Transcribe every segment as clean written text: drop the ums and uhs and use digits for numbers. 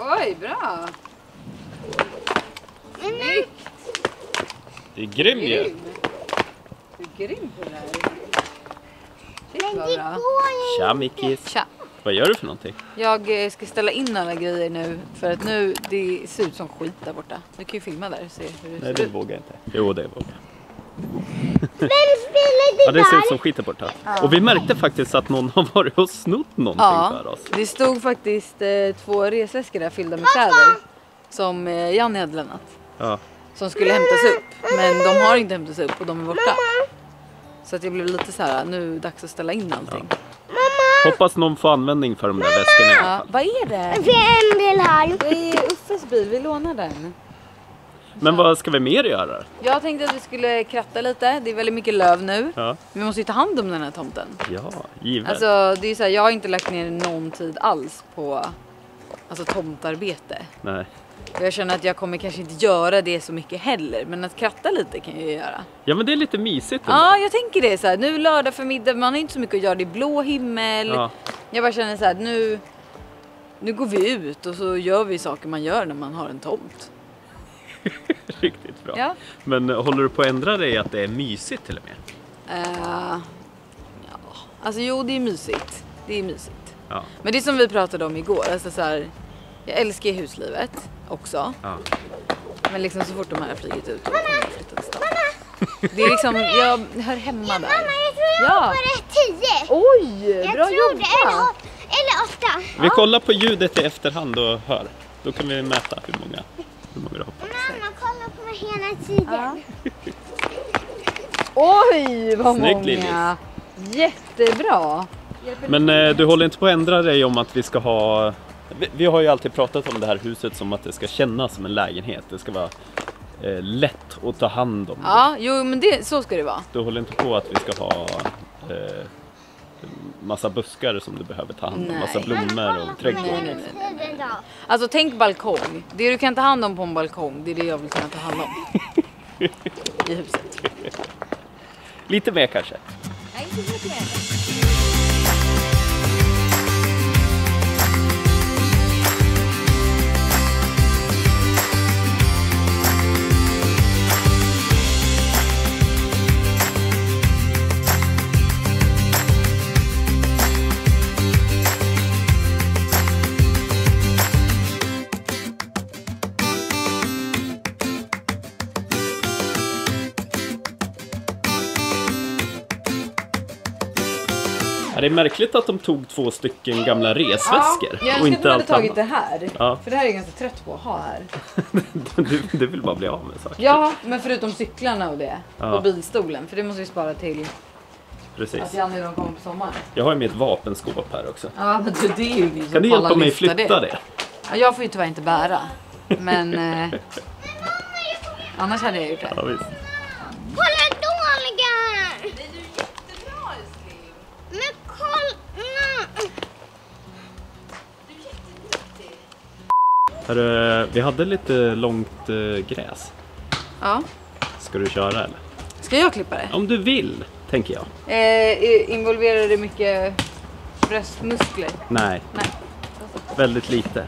Oj, bra. Snyggt. Det är grym ju. Du är grym på det här. Shit, vad bra. Tja Mickis. Tja. Vad gör du för någonting? Jag ska ställa in alla grejer nu. För att nu, det ser ut som skit där borta. Du kan ju filma där och se hur det Nej, ser det ut. vågar jag inte. Jo, det vågar jag. Vem spelade Ja, det ser ut som skit där borta. Ja. Och vi märkte faktiskt att någon har varit och snott någonting för oss. Det stod faktiskt 2 resväskor där fyllda med kläder. Som Janne hade lämnat. Ja. Som skulle hämtas upp. Men de har inte hämtats upp och de är borta. Så att det blev lite så här, nu är det dags att ställa in allting. Hoppas någon får användning för de där väskorna i alla Ja, fall. vad är det? Vi är en bil här. Det är Uffes bil, vi lånar den. Men vad ska vi mer göra? Jag tänkte att vi skulle kratta lite, det är väldigt mycket löv nu. Ja, Vi måste ju ta hand om den här tomten. ja givet. Alltså det är så här, jag har inte lagt ner någon tid alls på tomtarbete. Nej. Och jag känner att jag kommer kanske inte göra det så mycket heller. Men att kratta lite kan jag ju göra. Ja, men det är lite mysigt ändå. Ja, jag tänker det så här. Nu lördag förmiddag, man har inte så mycket att göra. Det är blå himmel. Ja. Jag bara känner så här, nu går vi ut och så gör vi saker man gör när man har en tomt. Riktigt bra. Ja. Men håller du på att ändra dig att det är mysigt till och med? Ja, alltså jo, det är mysigt. Det är mysigt. Ja. Men det är som vi pratade om igår. Alltså så här, jag älskar huslivet också. Ja. Men liksom så fort de här har flugit ut och kommer jag flytta till stan. Det är liksom, jag hör hemma där. Mamma, jag tror jag Ja. hoppade 10. Oj, Jag bra tror det. jobbat! Eller 8. Vi kollar på ljudet i efterhand och hör. Då kan vi mäta hur många du hoppar. Mamma, kolla på mig hela tiden. Oj, vad Snyggt, många! Lillis. Jättebra! Men du håller inte på att ändra dig om att vi ska ha... Vi har ju alltid pratat om det här huset som att det ska kännas som en lägenhet. Det ska vara lätt att ta hand om. Ja, jo men så ska det vara. Du håller inte på att vi ska ha massa buskar som du behöver ta hand om. Nej. Massa blommor och trädgård. Nej. Alltså tänk balkong. Det du kan ta hand om på en balkong, det är det jag vill kunna ta hand om. I huset. Lite mer kanske. Nej, inte mycket mer. Ja, det är märkligt att de tog 2 stycken gamla resväskor. Ja, jag och önskar att inte de hade allt tagit annat. det här. Ja. För det här är jag ganska trött på att ha här. du vill bara bli av med saker. Ja, men förutom cyklarna och det. Ja. Och bilstolen. För det måste vi spara till Precis. att Janne de kommer på sommaren. Jag har ju mitt vapenskåp här också. Ja, men det är ju ingen som Kan du pallar hjälpa mig lyfta flytta det? Ja, jag får ju tyvärr inte bära. Men annars hade jag gjort det. Ja, visst. Kolla dåliga! Det är ju jättebra, älskling. Men kolla! Vi hade lite långt gräs. Ja. Ska du köra eller? Ska jag klippa det? Om du vill, tänker jag. Involverar det mycket bröstmuskler? Nej, Nej. väldigt lite.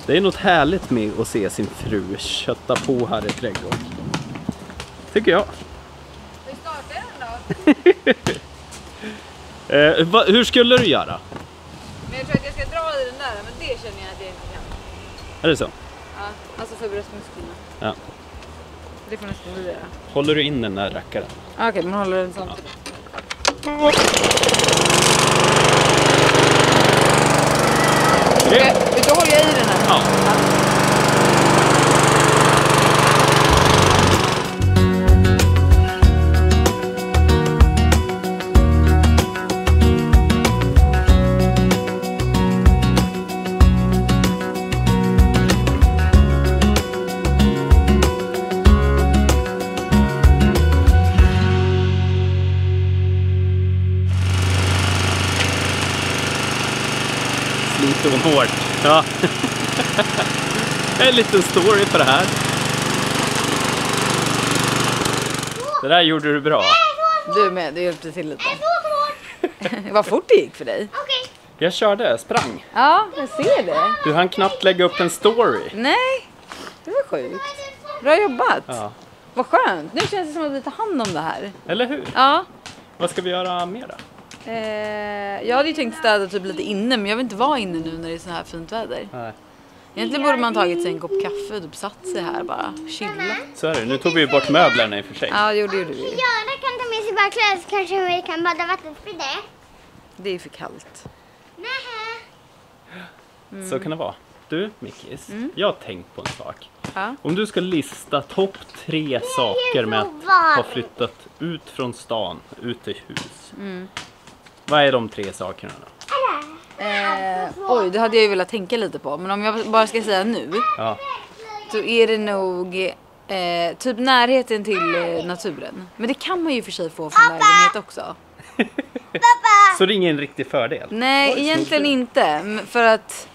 Det är något härligt med att se sin fru kötta på här i trädgården. Tycker jag. Vi startar den då. Hur skulle du göra? Men jag tror att jag ska dra i den där, men det känner jag att jag inte kan. Är det så? Ja, alltså för bröstmusklerna. Ja. Det får nästan bli det. Håller du in den där rackaren? Okej, man håller den sånt. Då håller jag i den här. Ja. Sliter hon hårt. Ja. En liten story på det här. Det där gjorde du bra. Du med, du hjälpte till lite. Vad fort det gick för dig. Okej. Jag sprang. Ja, jag ser det. Du hann knappt lägga upp en story. Nej, det var sjukt. Bra jobbat. Ja. Vad skönt. Nu känns det som att vi tar hand om det här. Eller hur? Ja. Vad ska vi göra mer då? Jag hade ju tänkt städa typ lite inne, men jag vill inte vara inne nu när det är så här fint väder. Nej. Egentligen borde man tagit sig en kopp kaffe och typ satt sig här bara. Chilla. Så är det. Nu tog vi bort möblerna i och för sig. Ja, det gjorde vi. Ja, det kan ta med sig bara kläder så kanske vi kan bada vatten för det. Det är för kallt. Nej. Så kan det vara. Du, Mickis, jag har tänkt på en sak. Ja. Om du ska lista topp 3 saker med att ha flyttat ut från stan, ut till hus. Vad är de 3 sakerna då? Oj, det hade jag ju velat tänka lite på. Men om jag bara ska säga nu, Ja. så är det nog typ närheten till naturen. Men det kan man ju för sig få från lägenhet också. Så det är ingen riktig fördel? Nej, egentligen inte. För att...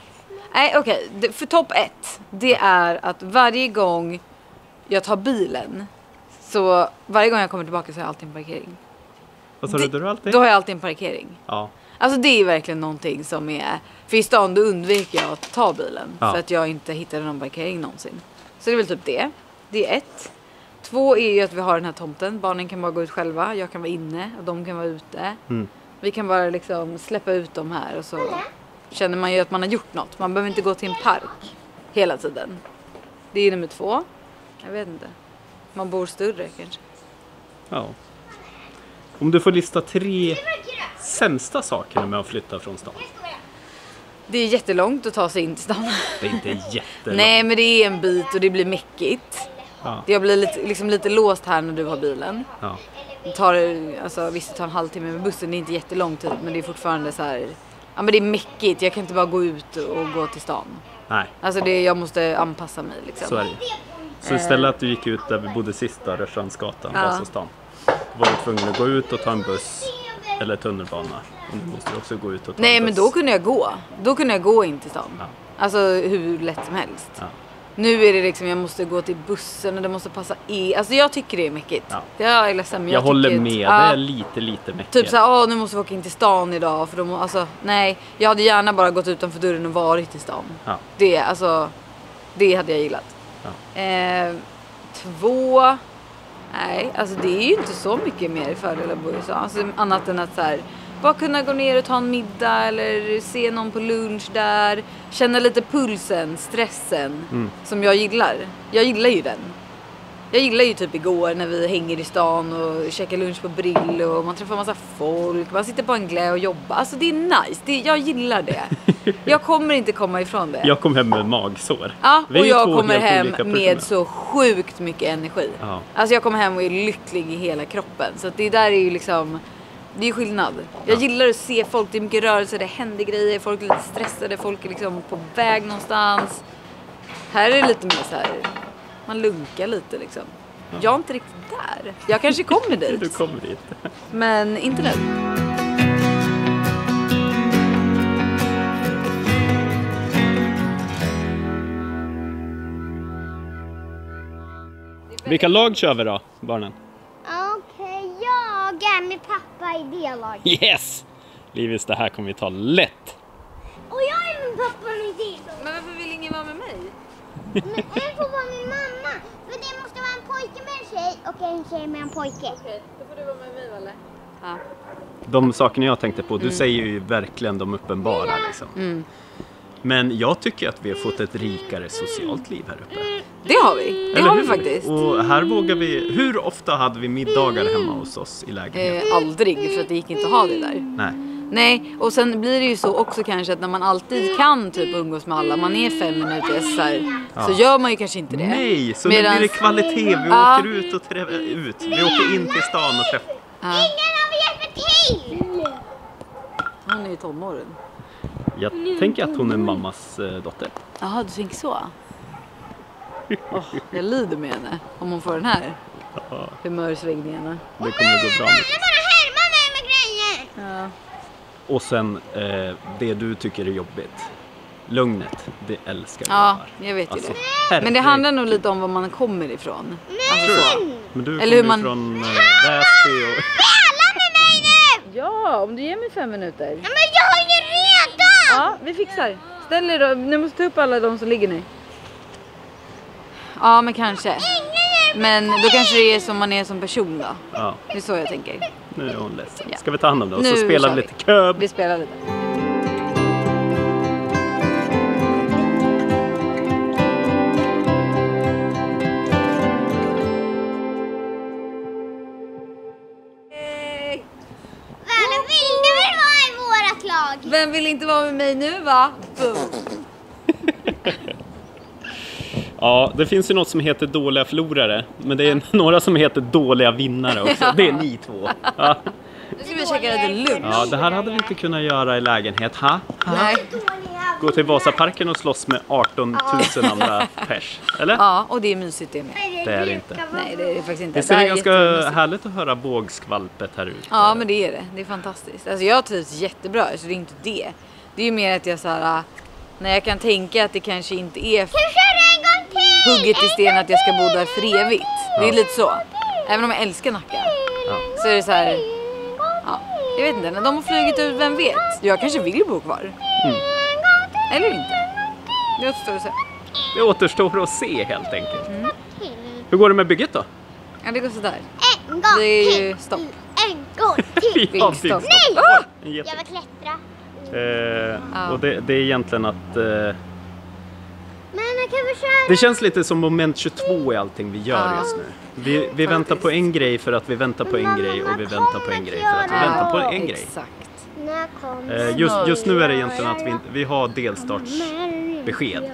Nej, okej. För topp 1, det är att varje gång jag tar bilen, så varje gång jag kommer tillbaka så har jag alltid en parkering. Vad sa du alltid? Då har jag alltid en parkering. Ja. Alltså det är verkligen någonting som är... För i stan då undviker jag att ta bilen. Ja. För att jag inte hittade någon parkering någonsin. Så det är väl typ det. Det är 1. 2 är ju att vi har den här tomten. Barnen kan bara gå ut själva. Jag kan vara inne och de kan vara ute. Vi kan bara liksom släppa ut dem här. Och så känner man ju att man har gjort något. Man behöver inte gå till en park hela tiden. Det är nummer 2. Jag vet inte. Man bor större kanske. Ja. Om du får lista 3 sämsta sakerna med att flytta från stan. Det är jättelångt att ta sig in till stan. Det är inte jättelångt. Nej, men det är en bit och det blir mäckigt. Ja. Jag blir lite låst här när du har bilen. Ja. Det tar, alltså, visst det tar en halvtimme med bussen, det är inte jättelång tid. Men det är fortfarande så här... Ja, men det är mäckigt. Jag kan inte bara gå ut och gå till stan. Nej, Alltså jag måste anpassa mig liksom. så är det. Så istället att du gick ut där vi bodde sist då, Rörstrandsgatan, Ja. Vasastan. Var du tvungen att gå ut och ta en buss eller tunnelbana. Och nu måste du också gå ut och ta Nej, en men buss. då kunde jag gå. Då kunde jag gå in till stan. Ja. Alltså hur lätt som helst. Ja. Nu är det liksom, jag måste gå till bussen och det måste passa Alltså jag tycker det är mäckigt. Ja. Jag är ledsen, men Jag håller tycker med, ja, det är lite mäckigt. typ såhär, nu måste vi åka in till stan idag. För de, alltså, nej, jag hade gärna bara gått utanför dörren och varit i stan. Ja. Det hade jag gillat. Ja. 2... Nej, alltså det är ju inte så mycket mer fördel att bo i stan. Alltså, annat än att så här, bara kunna gå ner och ta en middag eller se någon på lunch där. Känna lite pulsen, stressen som jag gillar. Jag gillar ju den. Jag gillar ju typ igår när vi hänger i stan och käkar lunch på Brill och man träffar massa folk. Man sitter på en glä och jobbar. Alltså det är nice. Jag gillar det. Jag kommer inte komma ifrån det. Jag kom hem med magsår. Ja, Vi är och ju jag två kommer helt hem olika med personer. så sjukt mycket energi. Ja. Alltså jag kommer hem och är lycklig i hela kroppen. Så att det där är ju liksom... Det är ju skillnad. Jag gillar att se folk, det är mycket rörelse, det händer grejer. Folk är lite stressade, folk är liksom på väg någonstans. Här är det lite mer så här... Man lunkar lite liksom. Jag är inte riktigt där. Jag kanske kommer dit. Du kommer dit. Men inte nu. Vilka lag kör vi då, barnen? Okej, jag är med pappa i det laget. Yes! Livis, det här kommer vi ta lätt. Och jag är med pappa i det laget. Men varför vill ingen vara med mig? Men en får vara min mamma. För det måste vara en pojke med en tjej och en tjej med en pojke. Okej, då får du vara med mig, Valle. Ja. De sakerna jag tänkte på, du säger ju verkligen de uppenbara liksom. Men jag tycker att vi har fått ett rikare socialt liv här uppe. Det har vi. Det Eller har vi hur? faktiskt. Och här vågar vi... Hur ofta hade vi middagar hemma hos oss i lägenheten? Aldrig, för att det gick inte att ha det där. Nej. Nej, och sen blir det ju så också kanske att när man alltid kan typ umgås med alla, man är 5 minuter så gör man ju kanske inte det. Nej, så nu blir det kvalitet. Vi åker ut och träffar ut. Vi åker in till stan och träffar. Ingen av er hjälper till! Hon är ju tonåren. Jag tänker att hon är mammas dotter. Jaha, du tänker så? Jag lider med henne om hon får den här humörsvängningarna. Det kommer att gå bra. Jag bara härmar mig med grejer. Ja. Och sen det du tycker är jobbigt. Lugnet, det älskar jag. Ja, jag vet ju Alltså, det. Men det handlar nog lite om var man kommer ifrån. Alltså så. Men du Eller hur kommer man- från Väsby och... Alla med mig nu! Ja, om du ger mig 5 minuter. Ja, men jag har ju redan! Ja, vi fixar. Ställ er då. Ni måste ta upp alla de som ligger nu. Ja, men kanske. Men då kanske det är som man är som person då. Ja. Det är så jag tänker. Nu är hon ledsen. Ja. Ska vi ta hand om det och så Nu spelar kör vi lite köp. Vi spelar lite. Vem vill du väl vara i vårat lag? Vem vill inte vara med mig nu va? Ja, det finns ju något som heter dåliga förlorare. Men det är några som heter dåliga vinnare också. Det är ni två. Ja. Nu ska vi käka lite lunch. Ja, det här hade vi inte kunnat göra i lägenhet. Ha? Nej. Gå till Vasaparken och slåss med 18 000 andra pers. Eller? Ja, och det är mysigt det med. Det är det inte. Nej, det är det faktiskt inte. Visst är det ganska jättemysigt. härligt att höra vågskvalpet här ute? Ja, men det är det. Det är fantastiskt. Alltså jag trivs jättebra, så det är inte det. Det är ju mer att jag så här, när jag kan tänka att det kanske inte är Ska vi köra en gång till? hugget i sten att jag ska bo där för evigt. Det är lite så. Även om jag älskar Nacka. Så är det så här, ja, jag vet inte, när de har flugit ut, vem vet? Jag kanske vill bo kvar. Eller inte. Det återstår att se. Det återstår att se helt enkelt. Hur går det med bygget då? Ja, det går sådär. En gång Det är till. ju stopp. En gång till. Ja, Byggstopp. byggstopp. Nej! Oj, en Jag jätte- vill klättra. Och det är egentligen att Men jag kan väl köra. det känns lite som moment 22 i allting vi gör just nu. Vi väntar på en grej för att vi väntar på en grej och vi väntar på en grej för att vi väntar på en grej. Exakt. När kommer Just nu är det egentligen att vi har delstartsbesked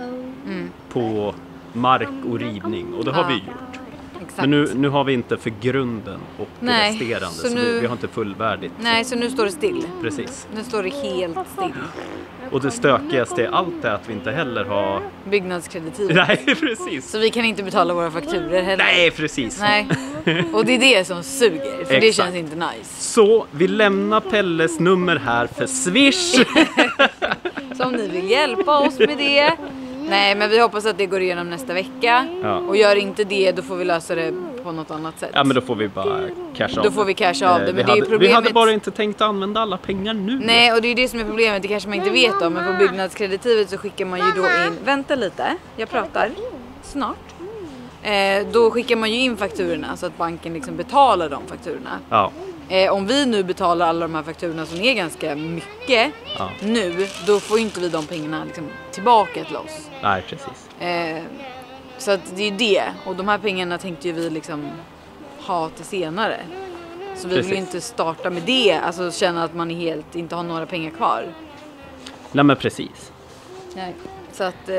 på mark och rivning och det har vi gjort. Exakt. Men nu har vi inte för grunden och det Nej, resterande så så nu- vi har inte fullvärdigt. Nej, så nu står det still. Precis. Nu står det helt still. Och det stökigaste i allt är att vi inte heller har... Byggnadskreditiv. Nej, precis. Så vi kan inte betala våra fakturer heller. Nej, precis. Nej. Och det är det som suger. För det Exakt. känns inte nice. Så vi lämnar Pelles nummer här för Swish. Så om ni vill hjälpa oss med det. Nej, men vi hoppas att det går igenom nästa vecka. Ja. Och gör inte det, då får vi lösa det på något annat sätt. Ja, men då får vi bara casha av. Då får vi casha av det. Men det är ju vi problemet. hade bara inte tänkt använda alla pengar nu. Nej, och det är ju det som är problemet. Det kanske man inte vet om. Men på byggnadskreditivet så skickar man ju då in... Vänta lite, jag pratar. Snart. Då skickar man ju in fakturorna så att banken liksom betalar de fakturorna. Ja, Om vi nu betalar alla de här fakturorna som är ganska mycket nu, då får ju inte vi de pengarna liksom tillbaka till oss. nej precis. Så att det är ju det. Och de här pengarna tänkte ju vi liksom ha till senare. Så vi vill ju Precis. inte starta med det, alltså känna att man inte har några pengar kvar. Nej, men precis. Nej. Så att,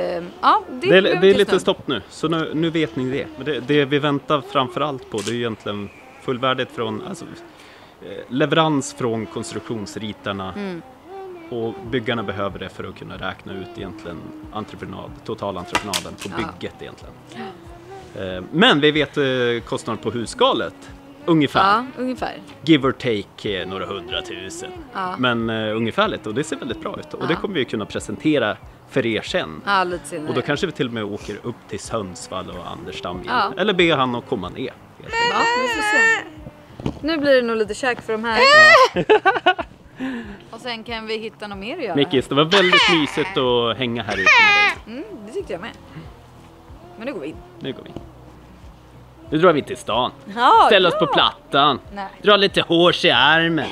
ja, Det är just lite nu. stopp nu, så nu vet ni det. Men det vi väntar framförallt på, det är egentligen fullvärdigt från... Alltså, leverans från konstruktionsritarna. Och byggarna behöver det för att kunna räkna ut egentligen totalentreprenaden på bygget egentligen. Men vi vet kostnaden på husskalet. Ungefär. Ja, ungefär. Give or take några 100 000. Ja. Men ungefärligt, och det ser väldigt bra ut. Och det kommer vi kunna presentera för er sen. Ja, lite senare. Och då kanske vi till och med åker upp till Sundsvall och Anderstam igen. Ja. Eller be han att komma ner. helt enkelt. Ja, vi får se. Nu blir det nog lite käk för de här. Och sen kan vi hitta något mer att göra. Mickis, det var väldigt mysigt att hänga här ute med dig. Det tyckte jag med. Men nu går vi in. Nu går vi. Nu drar vi till stan. Ja, Ställ oss på plattan. Nej. Dra lite hårs i armen.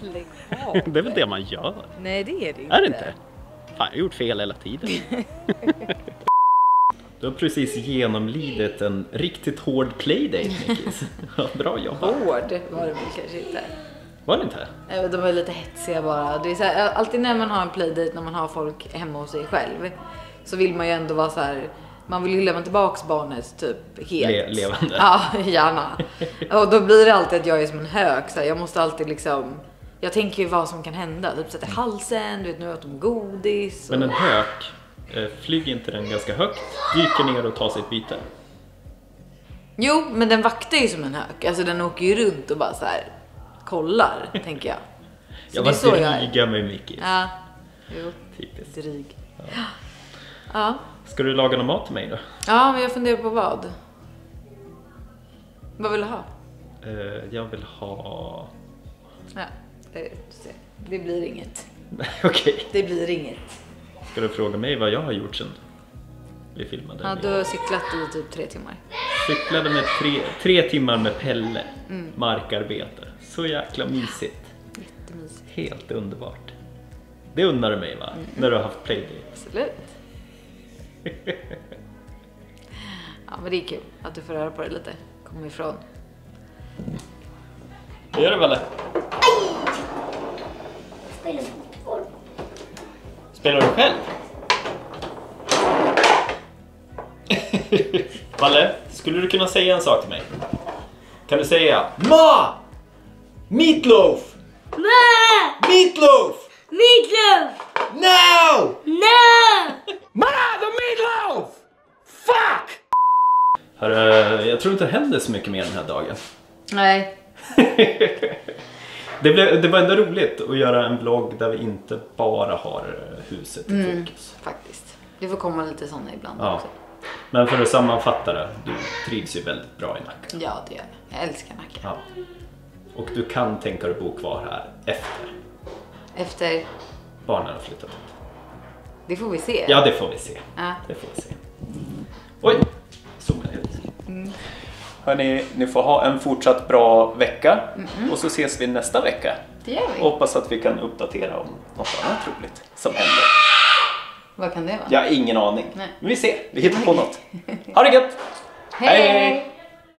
Lägg av. Det är väl det man gör? Nej, det är det inte. Är det inte? Fan, jag har gjort fel hela tiden. Du har precis genomlidit en riktigt hård playdate, Mickis. Ja, bra jobbat. Hård var det väl kanske inte. Var det inte? De var lite hetsiga bara. Det är så här, alltid när man har en playdate, när man har folk hemma hos sig själv, så vill man ju ändå vara så här. Man vill ju lämna tillbaks barnet typ helt. Levande. Ja, gärna. Och då blir det alltid att jag är som en hök. Så här, jag måste alltid liksom... Jag tänker ju vad som kan hända. Typ sätta halsen, du vet, nu åt de godis. Men en hök, flyger inte den ganska högt, dyker ner och tar sitt byte? Jo, men den vaktar ju som en hök. Alltså den åker ju runt och bara så här kollar, tänker jag. Så Jag det är så var jag är. dryga med Mickis. Ja, jo, Typiskt. dryg. Ja. Ska du laga någon mat till mig då? Ja, men jag funderar på vad. Vad vill du ha? Jag vill ha... Ja, det blir inget. Okej. Det blir inget. Ska du fråga mig vad jag har gjort sen vi filmade? Ja, du har cyklat i typ 3 timmar. Cyklade med 3 timmar med Pelle. Markarbetare. Så jäkla mysigt. Jättemysigt. Helt underbart. Det unnar du mig, va? När du har haft playdate. Absolut. Ja, men det är kul att du får röra på dig lite. Kom ifrån. Det gör det väl? Spelar fotboll. Spelar du själv? Valle, skulle du kunna säga en sak till mig? Kan du säga Ma! Meatloaf! Ma! Meatloaf! Meatloaf! Now! No! Ma, the meatloaf! Fuck! Hörru, jag tror inte det händer så mycket mer den här dagen. Nej. Det var ändå roligt att göra en vlogg där vi inte bara har huset i fokus. Faktiskt. Det får komma lite sådana ibland Ja. också. Men för att sammanfatta det, du trivs ju väldigt bra i Nacka. Ja, det gör jag. Jag älskar Nacka. Ja. Och du kan tänka dig att bo kvar här Efter, barnen har flyttat ut. det får vi se. Ja, det får vi se. Ja. Det får vi se. Oj, zoomar ut. Hörrni, ni får ha en fortsatt bra vecka. Och så ses vi nästa vecka. Det gör vi. Och hoppas att vi kan uppdatera om något annat roligt som händer. Vad kan det vara? Jag har ingen aning. Nej. Men vi ser, vi hittar på något. Ha det gött! Hej!